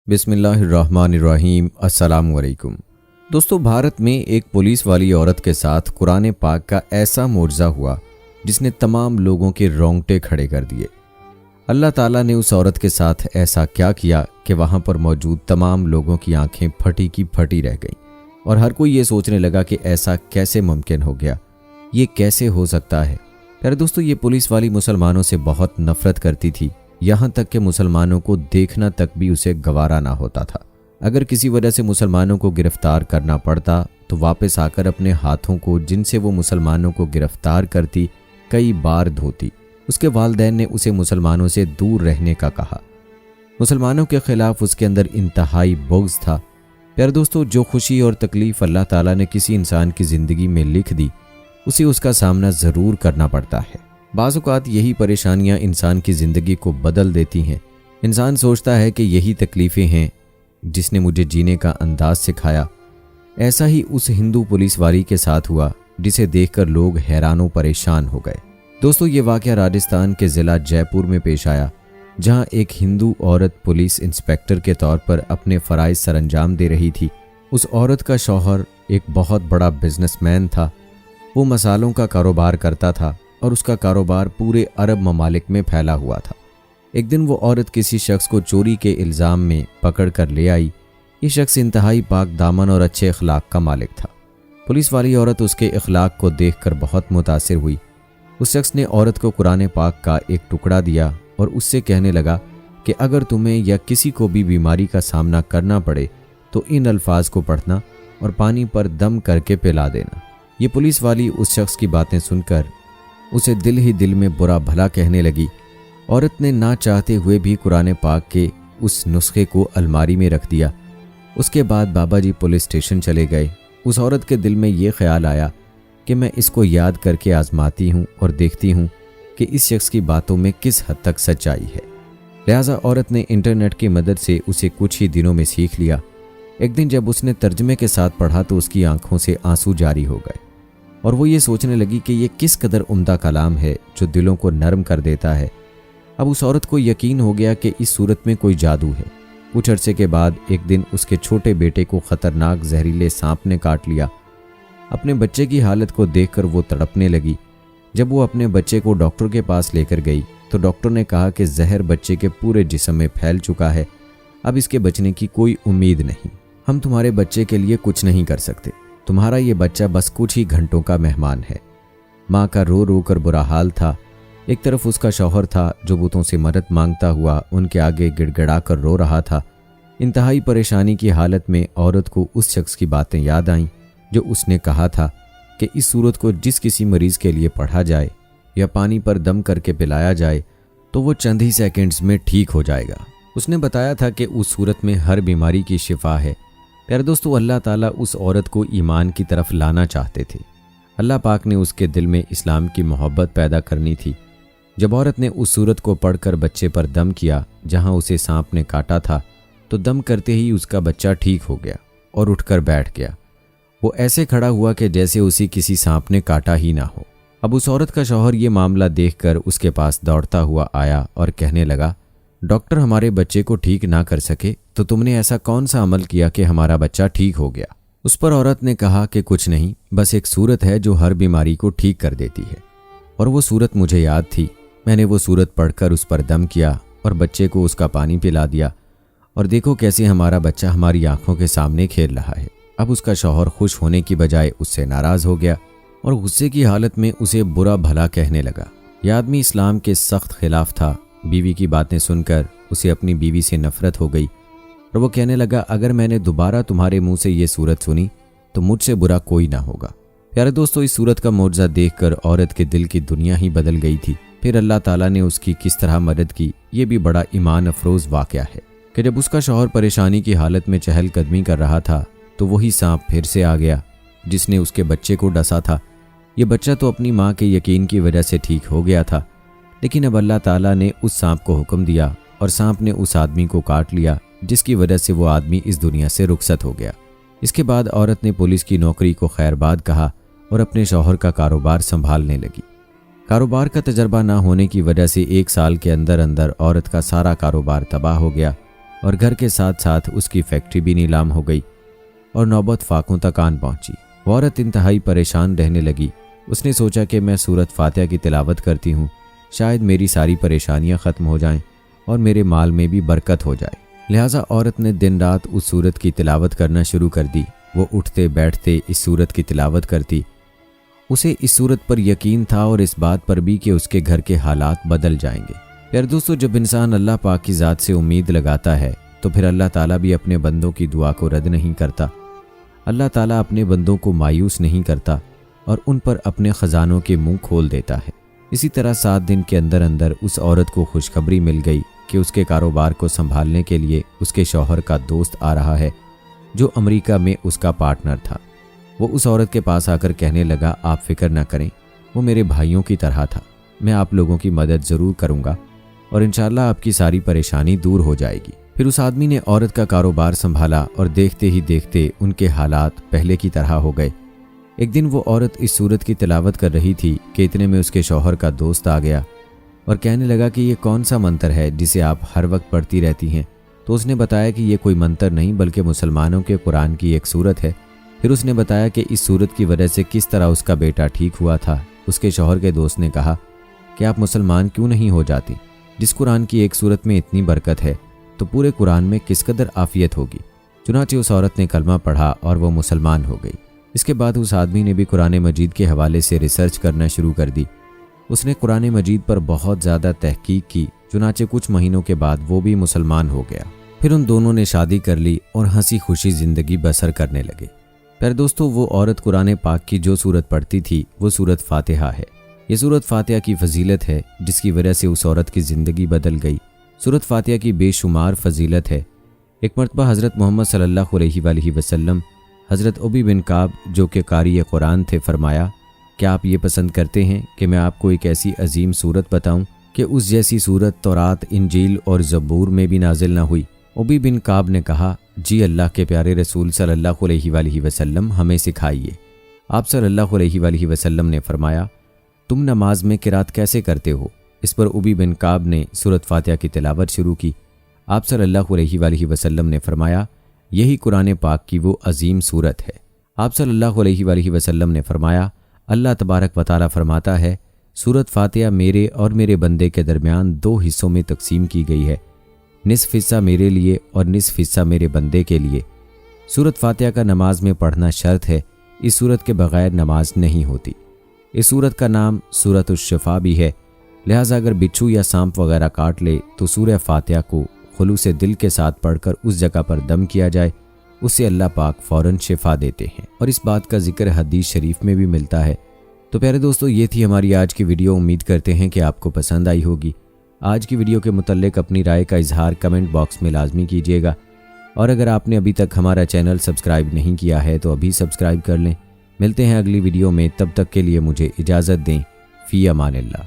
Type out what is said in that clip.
بسم اللہ الرحمن الرحیم۔ السلام علیکم دوستو، بھارت میں ایک پولیس والی عورت کے ساتھ قرآن پاک کا ایسا معجزہ ہوا جس نے تمام لوگوں کے رونگٹے کھڑے کر دیے۔ اللہ تعالیٰ نے اس عورت کے ساتھ ایسا کیا کیا کہ وہاں پر موجود تمام لوگوں کی آنکھیں پھٹی کی پھٹی رہ گئیں اور ہر کوئی یہ سوچنے لگا کہ ایسا کیسے ممکن ہو گیا، یہ کیسے ہو سکتا ہے۔ پیارے دوستو، یہ پولیس والی مسلمانوں سے بہت نفرت کرتی تھی، یہاں تک کہ مسلمانوں کو دیکھنا تک بھی اسے گوارا نہ ہوتا تھا۔ اگر کسی وجہ سے مسلمانوں کو گرفتار کرنا پڑتا تو واپس آ کر اپنے ہاتھوں کو جن سے وہ مسلمانوں کو گرفتار کرتی کئی بار دھوتی۔ اس کے والدین نے اسے مسلمانوں سے دور رہنے کا کہا۔ مسلمانوں کے خلاف اس کے اندر انتہائی بغض تھا۔ پیارے دوستو، جو خوشی اور تکلیف اللہ تعالیٰ نے کسی انسان کی زندگی میں لکھ دی، اسے اس کا سامنا ضرور کرنا پڑتا ہے۔ بعض اوقات یہی پریشانیاں انسان کی زندگی کو بدل دیتی ہیں۔ انسان سوچتا ہے کہ یہی تکلیفیں ہیں جس نے مجھے جینے کا انداز سکھایا۔ ایسا ہی اس ہندو پولیس والی کے ساتھ ہوا جسے دیکھ کر لوگ حیران و پریشان ہو گئے۔ دوستو، یہ واقعہ راجستھان کے ضلع جے پور میں پیش آیا، جہاں ایک ہندو عورت پولیس انسپیکٹر کے طور پر اپنے فرائض سر انجام دے رہی تھی۔ اس عورت کا شوہر ایک بہت بڑا بزنس مین تھا۔ وہ مسالوں کا کاروبار کرتا تھا اور اس کا کاروبار پورے عرب ممالک میں پھیلا ہوا تھا۔ ایک دن وہ عورت کسی شخص کو چوری کے الزام میں پکڑ کر لے آئی۔ یہ شخص انتہائی پاک دامن اور اچھے اخلاق کا مالک تھا۔ پولیس والی عورت اس کے اخلاق کو دیکھ کر بہت متاثر ہوئی۔ اس شخص نے عورت کو قرآن پاک کا ایک ٹکڑا دیا اور اس سے کہنے لگا کہ اگر تمہیں یا کسی کو بھی بیماری کا سامنا کرنا پڑے تو ان الفاظ کو پڑھنا اور پانی پر دم کر کے پلا دینا۔ یہ پولیس والی اس شخص کی باتیں سن کر اسے دل ہی دل میں برا بھلا کہنے لگی۔ عورت نے نہ چاہتے ہوئے بھی قرآن پاک کے اس نسخے کو الماری میں رکھ دیا۔ اس کے بعد بابا جی پولیس اسٹیشن چلے گئے۔ اس عورت کے دل میں یہ خیال آیا کہ میں اس کو یاد کر کے آزماتی ہوں اور دیکھتی ہوں کہ اس شخص کی باتوں میں کس حد تک سچائی ہے۔ لہٰذا عورت نے انٹرنیٹ کی مدد سے اسے کچھ ہی دنوں میں سیکھ لیا۔ ایک دن جب اس نے ترجمے کے ساتھ پڑھا تو اس کی آنکھوں سے آنسو جاری ہو گئے اور وہ یہ سوچنے لگی کہ یہ کس قدر عمدہ کلام ہے جو دلوں کو نرم کر دیتا ہے۔ اب اس عورت کو یقین ہو گیا کہ اس صورت میں کوئی جادو ہے۔ کچھ عرصے کے بعد ایک دن اس کے چھوٹے بیٹے کو خطرناک زہریلے سانپ نے کاٹ لیا۔ اپنے بچے کی حالت کو دیکھ کر وہ تڑپنے لگی۔ جب وہ اپنے بچے کو ڈاکٹر کے پاس لے کر گئی تو ڈاکٹر نے کہا کہ زہر بچے کے پورے جسم میں پھیل چکا ہے، اب اس کے بچنے کی کوئی امید نہیں، ہم تمہارے بچے کے لیے کچھ نہیں کر سکتے، تمہارا یہ بچہ بس کچھ ہی گھنٹوں کا مہمان ہے۔ ماں کا رو رو کر برا حال تھا۔ ایک طرف اس کا شوہر تھا جو بتوں سے مدد مانگتا ہوا ان کے آگے گڑ گڑا کر رو رہا تھا۔ انتہائی پریشانی کی حالت میں عورت کو اس شخص کی باتیں یاد آئیں جو اس نے کہا تھا کہ اس صورت کو جس کسی مریض کے لیے پڑھا جائے یا پانی پر دم کر کے پلایا جائے تو وہ چند ہی سیکنڈز میں ٹھیک ہو جائے گا۔ اس نے بتایا تھا کہ اس صورت میں ہر بیماری کی شفا ہے۔ پیارے دوستو، اللہ تعالیٰ اس عورت کو ایمان کی طرف لانا چاہتے تھے۔ اللہ پاک نے اس کے دل میں اسلام کی محبت پیدا کرنی تھی۔ جب عورت نے اس صورت کو پڑھ کر بچے پر دم کیا جہاں اسے سانپ نے کاٹا تھا تو دم کرتے ہی اس کا بچہ ٹھیک ہو گیا اور اٹھ کر بیٹھ گیا۔ وہ ایسے کھڑا ہوا کہ جیسے اسے کسی سانپ نے کاٹا ہی نہ ہو۔ اب اس عورت کا شوہر یہ معاملہ دیکھ کر اس کے پاس دوڑتا ہوا آیا اور کہنے لگا، ڈاکٹر ہمارے بچے کو ٹھیک نہ کر سکے تو تم نے ایسا کون سا عمل کیا کہ ہمارا بچہ ٹھیک ہو گیا؟ اس پر عورت نے کہا کہ کچھ نہیں، بس ایک صورت ہے جو ہر بیماری کو ٹھیک کر دیتی ہے، اور وہ صورت مجھے یاد تھی۔ میں نے وہ صورت پڑھ کر اس پر دم کیا اور بچے کو اس کا پانی پلا دیا، اور دیکھو کیسے ہمارا بچہ ہماری آنکھوں کے سامنے کھیل رہا ہے۔ اب اس کا شوہر خوش ہونے کی بجائے اس سے ناراض ہو گیا اور غصے کی حالت میں اسے برا بھلا کہنے لگا۔ یہ آدمی اسلام کے سخت خلاف تھا۔ بیوی کی باتیں سن کر اسے اپنی بیوی سے نفرت ہو گئی اور وہ کہنے لگا، اگر میں نے دوبارہ تمہارے منہ سے یہ صورت سنی تو مجھ سے برا کوئی نہ ہوگا۔ پیارے دوستو، اس صورت کا معجزہ دیکھ کر عورت کے دل کی دنیا ہی بدل گئی تھی۔ پھر اللہ تعالیٰ نے اس کی کس طرح مدد کی، یہ بھی بڑا ایمان افروز واقعہ ہے کہ جب اس کا شوہر پریشانی کی حالت میں چہل قدمی کر رہا تھا تو وہی سانپ پھر سے آ گیا جس نے اس کے بچے کو ڈسا تھا۔ یہ بچہ تو اپنی ماں کے یقین کی وجہ سے ٹھیک ہو گیا تھا، لیکن اب اللہ تعالیٰ نے اس سانپ کو حکم دیا اور سانپ نے اس آدمی کو کاٹ لیا، جس کی وجہ سے وہ آدمی اس دنیا سے رخصت ہو گیا۔ اس کے بعد عورت نے پولیس کی نوکری کو خیر باد کہا اور اپنے شوہر کا کاروبار سنبھالنے لگی۔ کاروبار کا تجربہ نہ ہونے کی وجہ سے 1 سال کے اندر اندر عورت کا سارا کاروبار تباہ ہو گیا۔ اور گھر کے ساتھ ساتھ اس کی فیکٹری بھی نیلام ہو گئی اور نوبت فاقوں تک آن پہنچی۔ وہ عورت انتہائی پریشان رہنے لگی۔ اس نے سوچا کہ میں سورت فاتحہ کی تلاوت کرتی ہوں، شاید میری ساری پریشانیاں ختم ہو جائیں اور میرے مال میں بھی برکت ہو جائے۔ لہٰذا عورت نے دن رات اس سورت کی تلاوت کرنا شروع کر دی۔ وہ اٹھتے بیٹھتے اس سورت کی تلاوت کرتی۔ اسے اس سورت پر یقین تھا اور اس بات پر بھی کہ اس کے گھر کے حالات بدل جائیں گے۔ یار دوستو، جب انسان اللہ پاک کی ذات سے امید لگاتا ہے تو پھر اللہ تعالیٰ بھی اپنے بندوں کی دعا کو رد نہیں کرتا۔ اللہ تعالیٰ اپنے بندوں کو مایوس نہیں کرتا اور ان پر اپنے خزانوں کے منہ کھول دیتا ہے۔ اسی طرح 7 دن کے اندر اندر اس عورت کو خوشخبری مل گئی کہ اس کے کاروبار کو سنبھالنے کے لیے اس کے شوہر کا دوست آ رہا ہے جو امریکہ میں اس کا پارٹنر تھا۔ وہ اس عورت کے پاس آ کر کہنے لگا، آپ فکر نہ کریں، وہ میرے بھائیوں کی طرح تھا، میں آپ لوگوں کی مدد ضرور کروں گا اور انشاءاللہ آپ کی ساری پریشانی دور ہو جائے گی۔ پھر اس آدمی نے عورت کا کاروبار سنبھالا اور دیکھتے ہی دیکھتے ان کے حالات پہلے کی طرح ہو گئے۔ ایک دن وہ عورت اس سورت کی تلاوت کر رہی تھی کہ اتنے میں اس کے شوہر کا دوست آ گیا اور کہنے لگا کہ یہ کون سا منتر ہے جسے آپ ہر وقت پڑھتی رہتی ہیں؟ تو اس نے بتایا کہ یہ کوئی منتر نہیں بلکہ مسلمانوں کے قرآن کی ایک سورت ہے۔ پھر اس نے بتایا کہ اس سورت کی وجہ سے کس طرح اس کا بیٹا ٹھیک ہوا تھا۔ اس کے شوہر کے دوست نے کہا کہ آپ مسلمان کیوں نہیں ہو جاتی؟ جس قرآن کی ایک سورت میں اتنی برکت ہے تو پورے قرآن میں کس قدر عافیت ہوگی۔ چنانچہ اس عورت نے کلمہ پڑھا اور وہ مسلمان ہو گئی۔ اس کے بعد اس آدمی نے بھی قرآن مجید کے حوالے سے ریسرچ کرنا شروع کر دی۔ اس نے قرآن مجید پر بہت زیادہ تحقیق کی، چنانچہ کچھ مہینوں کے بعد وہ بھی مسلمان ہو گیا۔ پھر ان دونوں نے شادی کر لی اور ہنسی خوشی زندگی بسر کرنے لگے۔ پھر دوستو، وہ عورت قرآن پاک کی جو سورت پڑھتی تھی وہ سورت فاتحہ ہے۔ یہ سورت فاتحہ کی فضیلت ہے جس کی وجہ سے اس عورت کی زندگی بدل گئی۔ سورت فاتحہ کی بے شمار فضیلت ہے۔ ایک مرتبہ حضرت محمد صلی اللہ علیہ وآلہ وسلم حضرت ابی بن کعب جو کہ قاری قرآن تھے فرمایا، کیا آپ یہ پسند کرتے ہیں کہ میں آپ کو ایک ایسی عظیم سورت بتاؤں کہ اس جیسی سورت تورات، انجیل اور زبور میں بھی نازل نہ ہوئی؟ ابی بن کعب نے کہا، جی اللہ کے پیارے رسول صلی اللہ علیہ وآلہ وسلم ہمیں سکھائیے۔ آپ صلی اللہ علیہ وآلہ وسلم نے فرمایا، تم نماز میں قرات کیسے کرتے ہو؟ اس پر ابی بن کعب نے سورت فاتحہ کی تلاوت شروع کی۔ آپ صلی اللہ علیہ وآلہ وسلم نے فرمایا، یہی قرآن پاک کی وہ عظیم سورت ہے۔ آپ صلی اللہ علیہ وآلہ وسلم نے فرمایا، اللہ تبارک و تعالیٰ فرماتا ہے، سورت فاتحہ میرے اور میرے بندے کے درمیان 2 حصوں میں تقسیم کی گئی ہے، نصف حصہ میرے لیے اور نصف حصہ میرے بندے کے لیے۔ سورت فاتحہ کا نماز میں پڑھنا شرط ہے، اس سورت کے بغیر نماز نہیں ہوتی۔ اس سورت کا نام سورت الشفا بھی ہے، لہٰذا اگر بچھو یا سانپ وغیرہ کاٹ لے تو سورہ فاتحہ کو خلوص دل کے ساتھ پڑھ کر اس جگہ پر دم کیا جائے، اس سے اللہ پاک فوراً شفا دیتے ہیں، اور اس بات کا ذکر حدیث شریف میں بھی ملتا ہے۔ تو پیارے دوستو، یہ تھی ہماری آج کی ویڈیو۔ امید کرتے ہیں کہ آپ کو پسند آئی ہوگی۔ آج کی ویڈیو کے متعلق اپنی رائے کا اظہار کمنٹ باکس میں لازمی کیجیے گا، اور اگر آپ نے ابھی تک ہمارا چینل سبسکرائب نہیں کیا ہے تو ابھی سبسکرائب کر لیں۔ ملتے ہیں اگلی ویڈیو میں، تب تک کے لیے مجھے اجازت دیں۔ فی امان اللہ۔